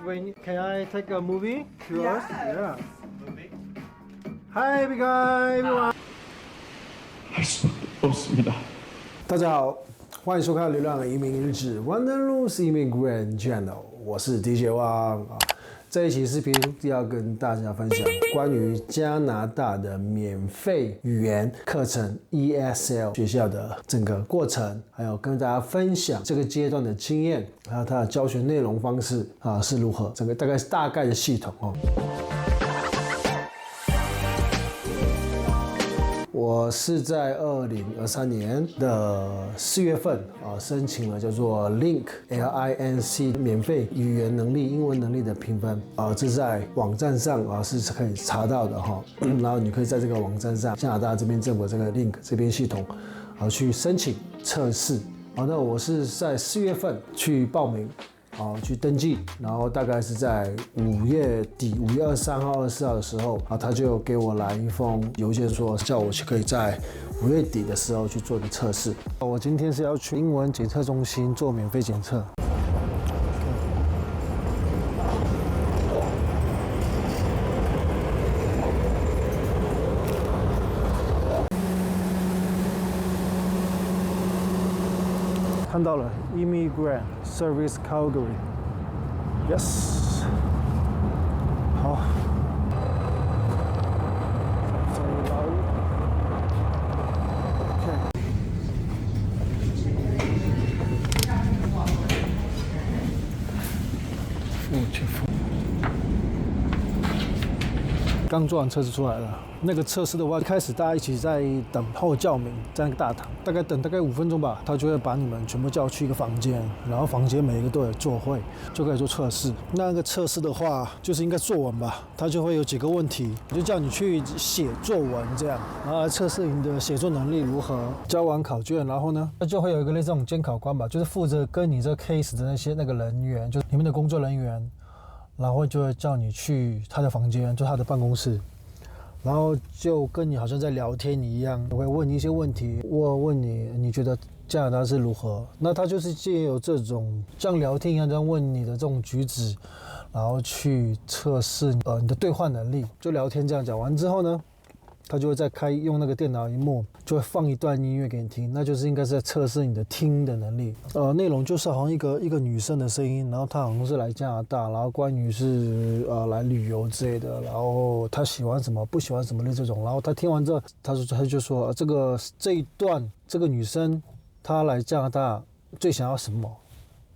when can I take a movie to us? Yeah. Movie? Hi, everyone. 大家好，欢迎收看《流浪移民日志》Wanderlust Immigrant Channel， 我是 DJ 汪啊。这一期视频要跟大家分享关于加拿大的免费语言课程 ESL 学校的整个过程，还有跟大家分享这个阶段的经验，还有它的教学内容方式啊是如何，整个大概的系统哦。我是在2023年的4月份申请了叫做 LINC 免费语言能力、英文能力的评分这在网站上是可以查到的哈。然后你可以在这个网站上，加拿大这边政府这个 LINC 这边系统去申请测试。那我是在4月份去报名。去登记，然后大概是在5月底，5月23号、24号的时候，他就给我来一封邮件说，叫我可以在5月底的时候去做一个测试。我今天是要去英文检测中心做免费检测。看到了 Immigrant Service Calgary，Yes， 好。刚做完测试出来了，那个测试的话，一开始大家一起在等候叫名，在那个大堂，大概5分钟吧，他就会把你们全部叫去一个房间，然后房间每一个都有座位，就可以做测试。那个测试的话，就是应该作文吧，他就会有几个问题，就叫你去写作文这样，然后来测试你的写作能力如何。交完考卷，然后呢，就会有一个类似这种监考官吧，就是负责跟你这个 case 的那个人员，就是你们的工作人员。然后就会叫你去他的房间，就他的办公室，然后就跟你好像在聊天一样，我会问你一些问题，我问你，你觉得加拿大是如何？那他就是借由这种像聊天一样这样问你的这种举止，然后去测试你的对话能力。就聊天这样讲完之后呢，他就会再用那个电脑萤幕，就会放一段音乐给你听，那就是应该是在测试你的听的能力。内容就是好像一个女生的声音，然后她好像是来加拿大，然后关于是来旅游之类的，然后她喜欢什么不喜欢什么的这种，然后她听完之后，她就说这一段这个女生她来加拿大最想要什么，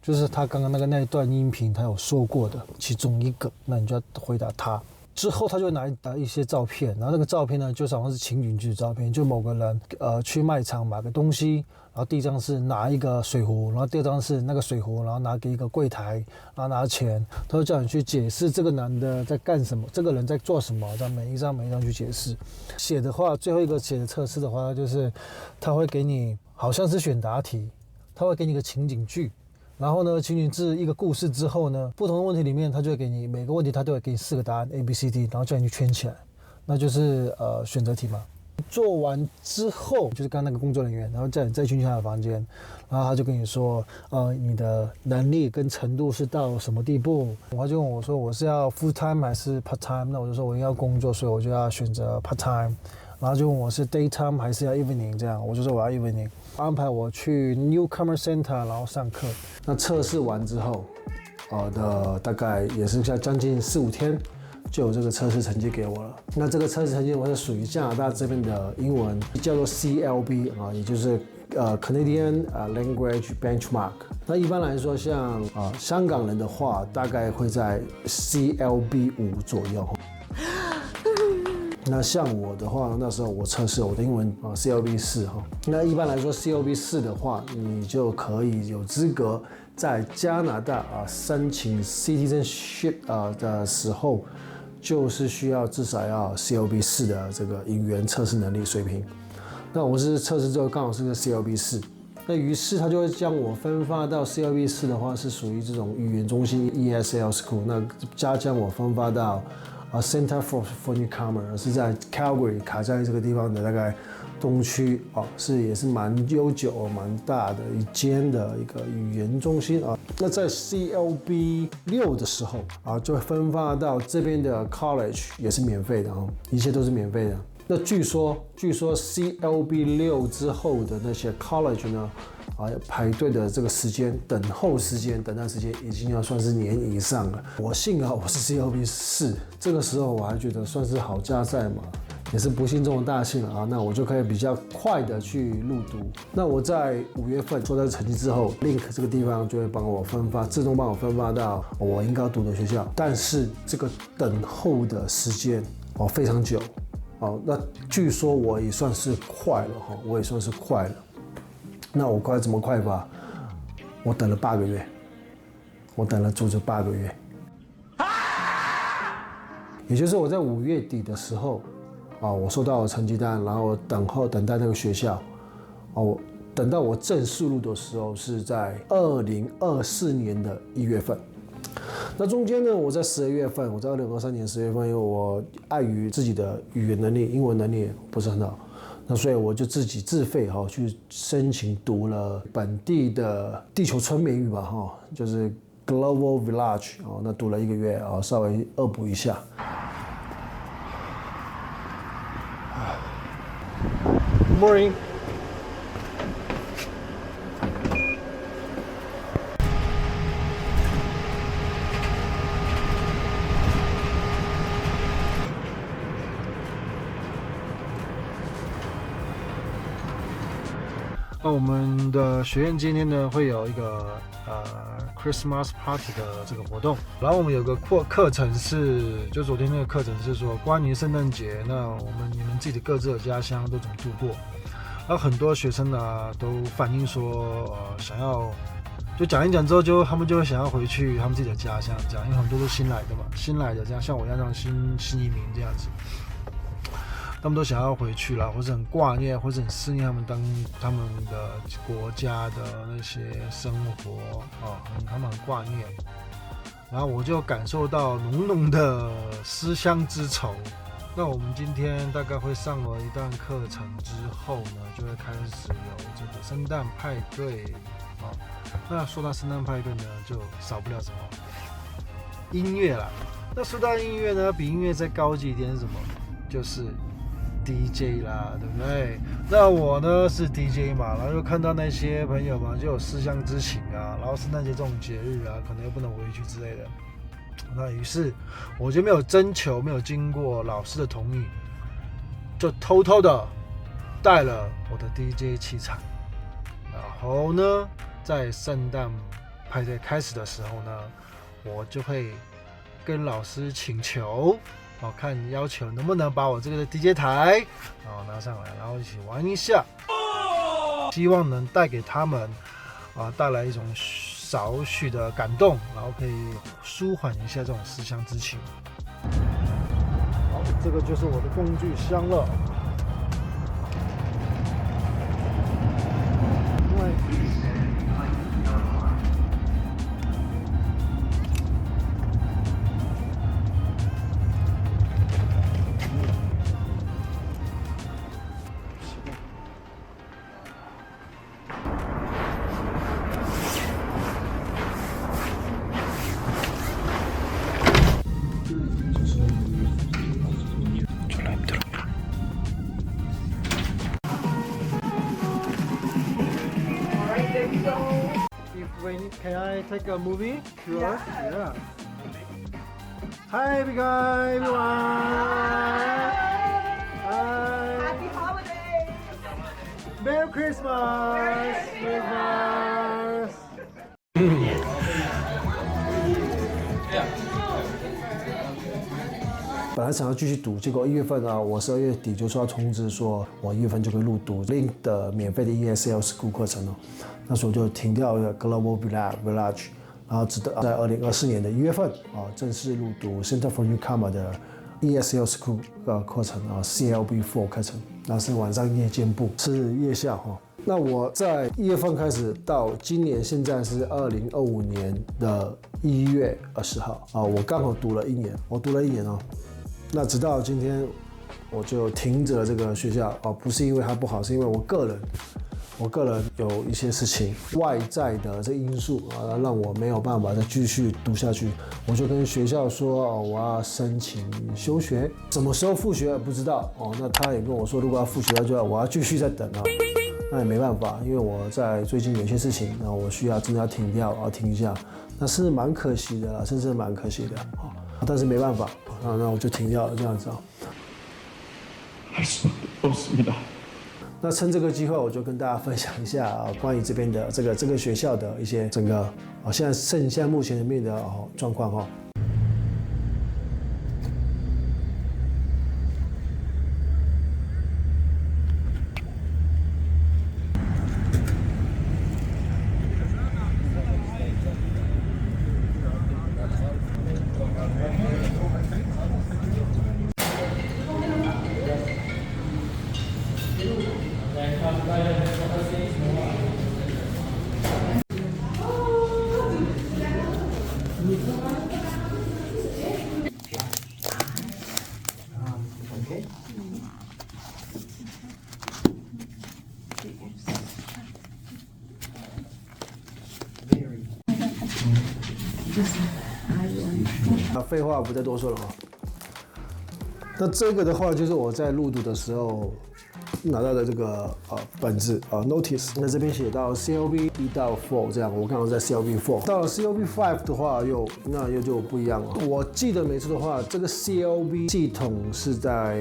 就是她刚刚那一段音频她有说过的其中一个，那你就要回答她。之后他就会拿一些照片，然后那个照片呢，就是好像是情景剧照片，就某个人去卖场买个东西，然后第一张是拿一个水壶，然后第二张是那个水壶，然后拿给一个柜台，然后拿钱，他就叫你去解释这个男的在干什么，这个人在做什么，这样每一张去解释。写的话，最后一个写的测试的话，就是他会给你好像是选答题，他会给你一个情景剧。然后呢，情景剧一个故事之后呢，不同的问题里面，他就会给你每个问题，他都会给你4个答案 A、B、C、D， 然后叫你去圈起来，那就是选择题嘛。做完之后，就是刚刚那个工作人员，然后叫你再进去他的房间，然后他就跟你说，你的能力跟程度是到什么地步？他就问我说，我是要 full time 还是 part time？ 那我就说我要工作，所以我就要选择 part time。然后就问我是 daytime 还是要 evening 这样，我就说我要 evening。安排我去 Newcomer Center， 然后上课。那测试完之后，大概也是将近4-5天，就有这个测试成绩给我了。那这个测试成绩我是属于加拿大这边的英文，叫做 CLB 也就是Canadian Language Benchmark。那一般来说，像香港人的话，大概会在 CLB 5左右。那像我的话，那时候我测试我的英文CLB 4哈。那一般来说 CLB 4的话，你就可以有资格在加拿大申请 citizenship 的时候，就是需要至少要 CLB 4的这个语言测试能力水平。那我是测试之后刚好是个 CLB 4，那于是他就会将我分发到 CLB 4的话是属于这种语言中心 ESL School， 那将我分发到 Center for Newcomer 是在 Calgary 卡在这个地方的大概东区也是蛮悠久、蛮大的一间的一个语言中心啊。那在 CLB 6的时候就会分发到这边的 college 也是免费的一切都是免费的。那据说 CLB 6之后的那些 college 呢，排队的这个时间、等待时间已经要算是年以上了。我幸好我是 CLB 4，这个时候我还觉得算是好家在嘛，也是不幸中的大幸那我就可以比较快的去入读。那我在5月份收到成绩之后 ，Link 这个地方就会帮我自动帮我分发到我应该读的学校。但是这个等候的时间非常久。那据说我也算是快了那我快怎么快法？我等了8个月，我等了足足8个月。也就是我在5月底的时候，我收到了成绩单，然后等待那个学校，我等到我正式入的时候是在2024年的1月份。那中间呢，我在12月份，我在2023年10月份，因为我碍于自己的语言能力、英文能力不是很好，那所以我就自己自费去申请读了本地的地球村美语吧就是 Global Village 那读了1个月稍微恶补一下。Good morning.那我们的学院今天呢会有一个Christmas Party 的这个活动，然后我们有个课程是，就昨天那个课程是说关于圣诞节，那你们自己的各自的家乡都怎么度过？然后很多学生呢都反映说，想要就讲一讲之后他们就会想要回去他们自己的家乡这样，因为很多都新来的嘛，新来的这样像我一样这样新移民这样子。他们都想要回去了，或者很挂念，或者很思念他们的国家的那些生活他们很挂念。然后我就感受到浓浓的思乡之愁。那我们今天大概会上了一段课程之后呢，就会开始有这个圣诞派对那说到圣诞派对呢，就少不了什么音乐啦。那说到音乐呢，比音乐再高级一点是什么？就是 DJ 啦，对不对？那我呢是 DJ 嘛，然后又看到那些朋友嘛，就有思乡之情然后圣诞节这种节日可能又不能回去之类的。那于是我就没有征求，没有经过老师的同意，就偷偷的带了我的 DJ 器材，然后呢，在圣诞派对开始的时候呢，我就会跟老师请求。看要求能不能把我这个 DJ 台拿上来，然后一起玩一下，希望能带给他们带来一种少许的感动，然后可以舒缓一下这种思乡之情。好，这个就是我的工具箱了。Can I take a movie? Sure. Yeah. Hi, everyone. Hi. Happy holidays. Merry Christmas. Christmas. 本来想要继续读，结果1月份我12月底就收到通知说，我1月份就可以入读 Link 的免费的 ESL School 课程那时候就停掉了 Global Village， 然后直到在2024年的1月份正式入读 Center for Newcomer 的 ESL School 课程CLB 4课程，那是晚上夜间部，是夜校那我在1月份开始到今年现在是2025年的1月20号我刚好读了1年，我读了1年那直到今天，我就停止了这个学校哦，不是因为它不好，是因为我个人有一些事情外在的这因素啊，让我没有办法再继续读下去。我就跟学校说哦，我要申请休学，什么时候复学不知道哦。那他也跟我说，如果要复学，我要继续再等啊。那也没办法，因为我在最近有些事情，那我需要真的要停掉，要停一下，那是蛮可惜的啦，真是蛮可惜的啊。但是没办法，那我就停掉了这样子啊。那趁这个机会，我就跟大家分享一下啊，关于这边的这个学校的一些整个啊，现在目前里面的状况哈。那废话不再多说了啊。那这个的话，就是我在入读的时候拿到的这个本子notice， 那这边写到 CLB 1到4这样，我刚好在 CLB 4，到了 CLB 5的话又就不一样了。我记得没错的话，这个 CLB 系统是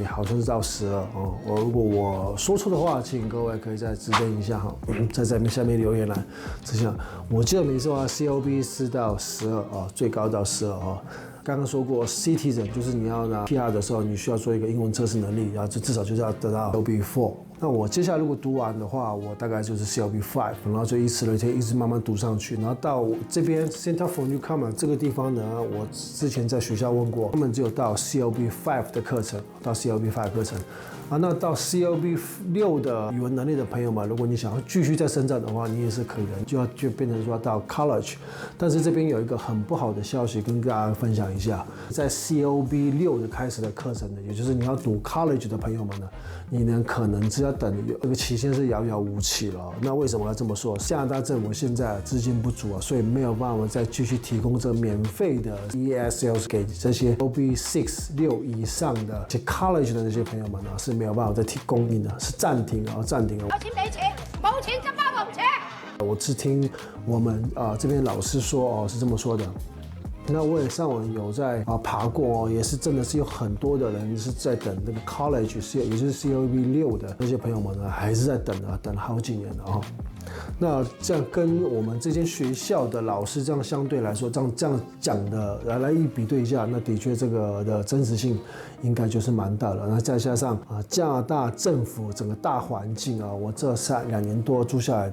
好像是到12哦。如果我说错的话，请各位可以再指正一下哈，在下面留言栏这下。我记得没错的话 ，CLB 是到12啊，最高到12啊。刚刚说过 ，Citizen 就是你要拿 PR 的时候，你需要做一个英文测试能力，然后至少就是要得到 CLB 4。那我接下来如果读完的话，我大概就是 CLB 5，然后就以此类推，一直慢慢读上去，然後到这边 Center for Newcomer 这个地方呢，我之前在学校问过，他们只有到 CLB 5的课程，到 CLB 5课程。那到 CLB 6的语文能力的朋友们，如果你想要继续再深造的话，你也是可以的，就变成说到 college。但是这边有一个很不好的消息跟大家分享一下，在 CLB 6的开始的课程呢，也就是你要读 college 的朋友们呢，你呢可能只要等这个期限是遥遥无期了。那为什么要这么说？加拿大政府现在资金不足啊，所以没有办法再继续提供这免费的 ESL 给这些 CLB 6以上的这 college 的那些朋友们呢，是没有办法再供應的，是暫停啊，暫停啊。有錢俾錢，冇錢就包紅車。我是聽我們這邊老師說是這麼說的。那我也上網有在爬過也是真的是有很多的人是在等那個 college， 也就是 CLB 6的那些朋友們呢，還是在等啊，等了好幾年了哈。那这样跟我们这间学校的老师这样相对来说，这样讲的来一比对一下，那的确这个的真实性应该就是蛮大的。那再加上加拿大政府整个大环境啊，我这2年多住下来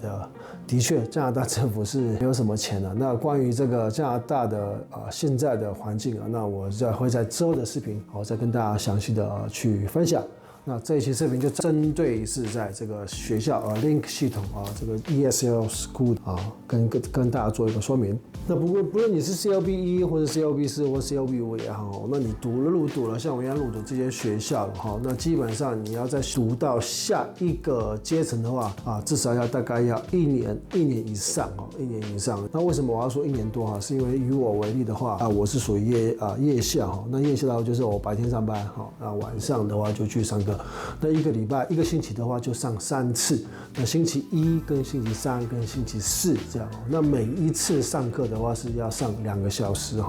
的确加拿大政府是没有什么钱的。那关于这个加拿大的现在的环境啊，那我会在之后的视频再跟大家详细的去分享。那这一期视频就针对是在这个学校Link 系统这个 ESL School 跟大家做一个说明。那不论你是 CLB 1或者 CLB 4或 CLB 5也好，那你入读了像我一样入读这些学校那基本上你要再读到下一个阶层的话至少大概要1年以上1年以上。那为什么我要说1年多是因为以我为例的话我是属于夜校那夜校的话就是我白天上班那晚上的话就去上课。那一个礼拜1个星期的话就上3次，那星期1跟星期3跟星期4这样那每一次上课的话是要上2个小时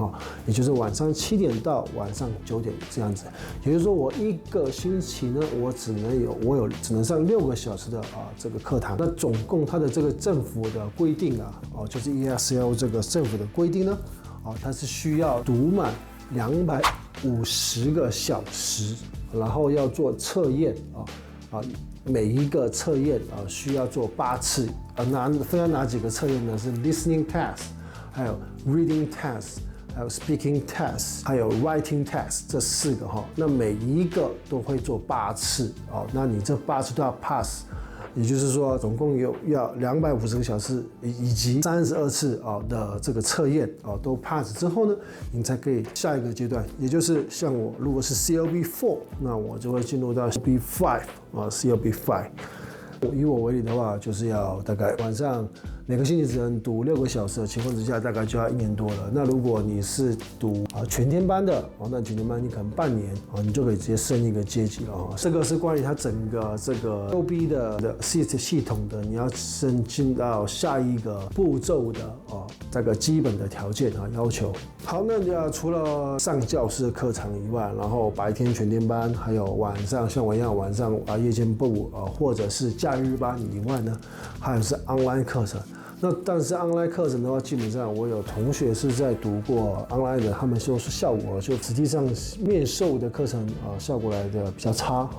也就是晚上7点到晚上9点这样子。也就是说我1个星期呢，我只能上6个小时的这个课堂。那总共它的这个政府的规定就是 ESL 这个政府的规定呢它是需要读满250个小时。然后要做测验每一个测验需要做8次分了哪几个测验呢？是 listening test， 还有 reading test， 还有 speaking test， 还有 writing test 这4个那每一个都会做8次那你这8次都要 pass。也就是说总共要250个小时以及32次的这个测验都 pass 之后呢，你才可以下一个阶段，也就是像我如果是 CLB4， 那我就会进入到 CLB5。以我为例的话，就是要大概晚上每个星期只能读6个小时的情况之下，大概就要1年多了。那如果你是读全天班的那全天班你可能半年你就可以直接升一个阶级了这个是关于它整个这个 OB 的系统的，你要升进到下一个步骤的这个基本的条件要求。好，那除了上教室的课程以外，然后白天全天班，还有晚上像我一样晚上夜间部或者是假日班以外呢，还有是 online 课程。那但是 online 课程的话，基本上我有同学是在读过 online 的，他们说是效果就实际上面授的课程效果来的比较差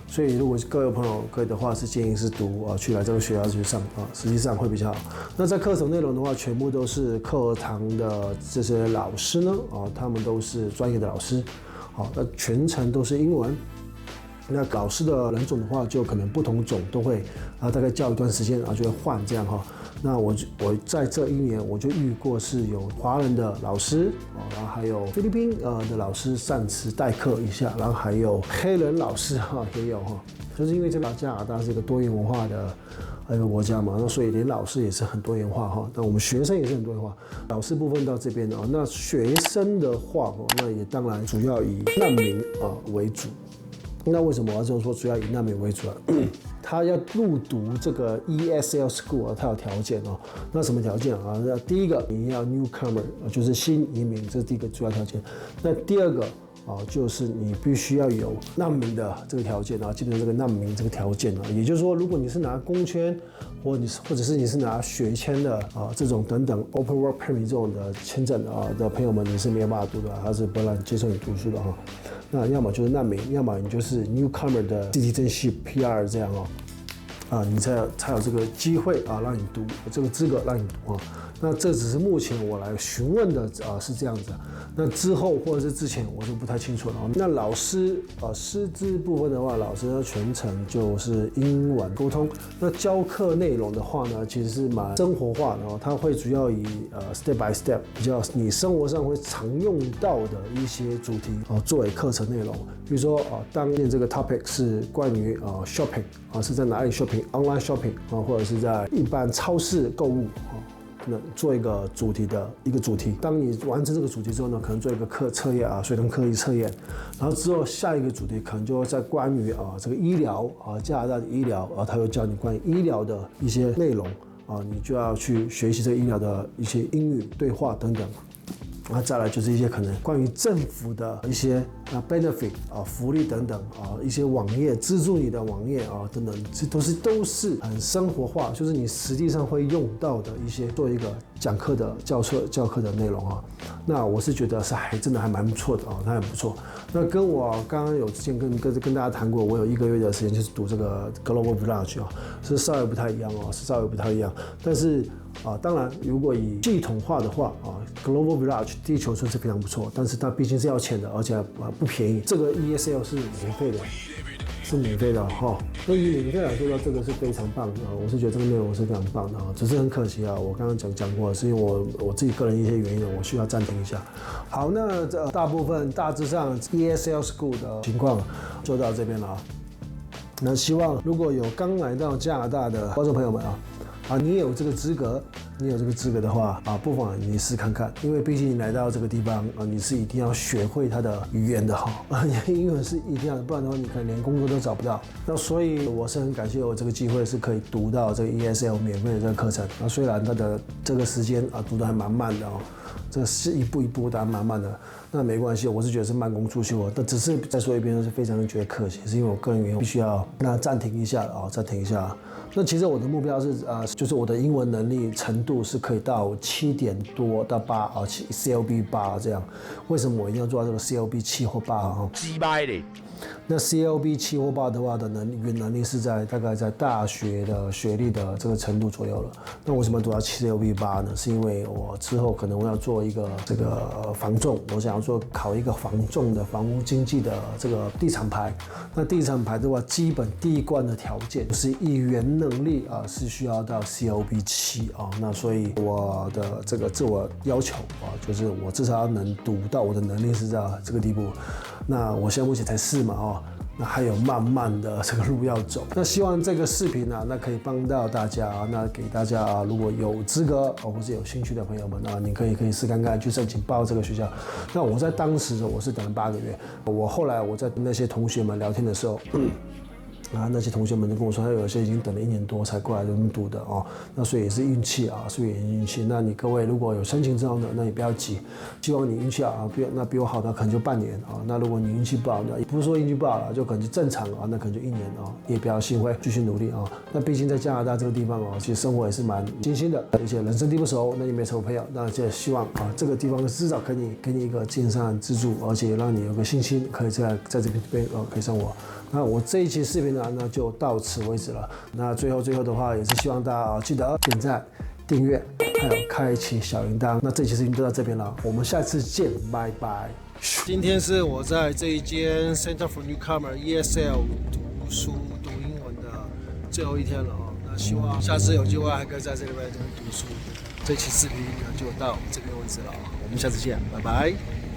所以如果各位朋友可以的话，是建议是去来这个学校去上实际上会比较好。那在课程内容的话，全部都是课堂的这些老师呢他们都是专业的老师那全程都是英文。那老师的人种的话，就可能不同种都会大概教一段时间就会换这样那我在这1年我就遇过是有华人的老师然后还有菲律宾的老师暂时代课一下，然后还有黑人老师也有就是因为这个加拿大是一个多元文化的一个国家嘛，那所以连老师也是很多元化那我们学生也是很多元化。老师部分到这边那学生的话那也当然主要以难民为主。那为什么我要这么说？主要以难民为主他要入读这个 ESL School 他有条件那什么条件那第一个你要 newcomer 就是新移民，这是第一个主要条件。那第二个就是你必须要有难民的这个条件基本上这个难民这个条件也就是说，如果你是拿工签或者是你是拿学签的这种等等 Open Work Permit 这种的签证的朋友们，你是没有办法读的，他是不让接受你读书的那要么就是难民，要么你就是 newcomer 的 citizenship PR 这样你才有这个机会让你读这个资格让你读那这只是目前我来询问的是这样子那之后或者是之前我就不太清楚了那老师师资部分的话，老师的全程就是英文沟通。那教课内容的话呢，其实是蛮生活化的它会主要以step by step 比较你生活上会常用到的一些主题作为课程内容。比如说当年这个 topic 是关于shopping 是在哪里 shopping online shopping 或者是在一般超市购物做一个主题的一个主题。当你完成这个主题之后呢，可能做一个测验随堂课一测验，然后之后下一个主题可能就会在关于这个医疗加拿大的医疗他会教你关于医疗的一些内容你就要去学习这个医疗的一些英语对话等等。那再来就是一些可能关于政府的一些benefit 福利等等一些网页资助你的网页等等，这都是很生活化，就是你实际上会用到的一些做一个讲课的教课的内容那我是觉得是真的还蛮不错的它很不错。那跟我刚刚有之前跟大家谈过，我有1个月的時間就是讀這個 Global Village 是稍微不太一樣但是當然如果以系統化的話Global Village 地球村是非常不錯，但是它畢竟是要錢的，而且不便宜。這個 ESL 是免費的。那以免費來說，這個是非常棒的我是覺得這個內容是非常棒的只是很可惜我剛剛講過，是因為我自己個人一些原因我需要暫停一下。好，那大致上 ESL School 的情況就到這邊了那希望如果有剛來到加拿大的觀眾朋友們你有這個資格的話不妨你試看看，因為畢竟你來到這個地方你是一定要學會它的語言的英文是一定要的，不然的話你可能連工作都找不到。那所以我是很感謝我這個機會是可以讀到這個 ESL 免費的這個課程雖然它的這個時間讀得還蠻慢的這是一步一步的還蠻慢的，那沒關係，我是覺得是慢工出秀但只是再說一遍是非常覺得可惜，是因為我個人原因必須要暫停一下暫停一下。那其實我的目標是就是我的英文能力程度是可以到7点多到8啊，CLB 8这样。为什么我一定要做到这个 CLB 7或8啊？鸡掰嘞！那 CLB 7或8的话的原能力是大概在大学的学历的这个程度左右了。那为什么读到 CLB 8呢？是因为我之后可能我要做一个这个房仲，我想要考一个房仲的房屋经纪的这个地产牌。那地产牌的话，基本第一关的条件就是语言能力啊是需要到 CLB 7啊。那所以我的这个自我要求啊，就是我至少要能读到我的能力是在这个地步。那我现在目前才4嘛哦，那还有慢慢的这个路要走。那希望这个视频啊，那可以帮到大家，那给大家如果有资格或是有兴趣的朋友们，那你可以试看看去申请报这个学校。那我在当时我是等了8个月，后来我在跟那些同学们聊天的时候。那些同学们就跟我说，他有些已经等了1年多才过来这边读的哦，那所以也是运气啊，所以也是运气。那你各位如果有申请之后呢，那也不要急，希望你运气好啊，那比我好的可能就半年啊。那如果你运气不好呢，也不是说运气不好了，就可能就正常啊，那可能就1年啊，也不要心灰，继续努力啊。那毕竟在加拿大这个地方哦，其实生活也是蛮艰辛的，而且人生地不熟，那你没什么朋友，那就希望啊这个地方至少给你一个经商的资助，而且让你有个信心，可以在这边可以生活。那我这一期视频呢，那就到此为止了。那最后的话，也是希望大家记得点赞、订阅，还有开启小铃铛。那这期视频就到这边了，我们下次见，拜拜。今天是我在这一间 Center for Newcomer ESL 读书读英文的最后一天了哦。那希望下次有机会还可以在这边读书。这期视频呢就到这边为止了，我们下次见，拜拜。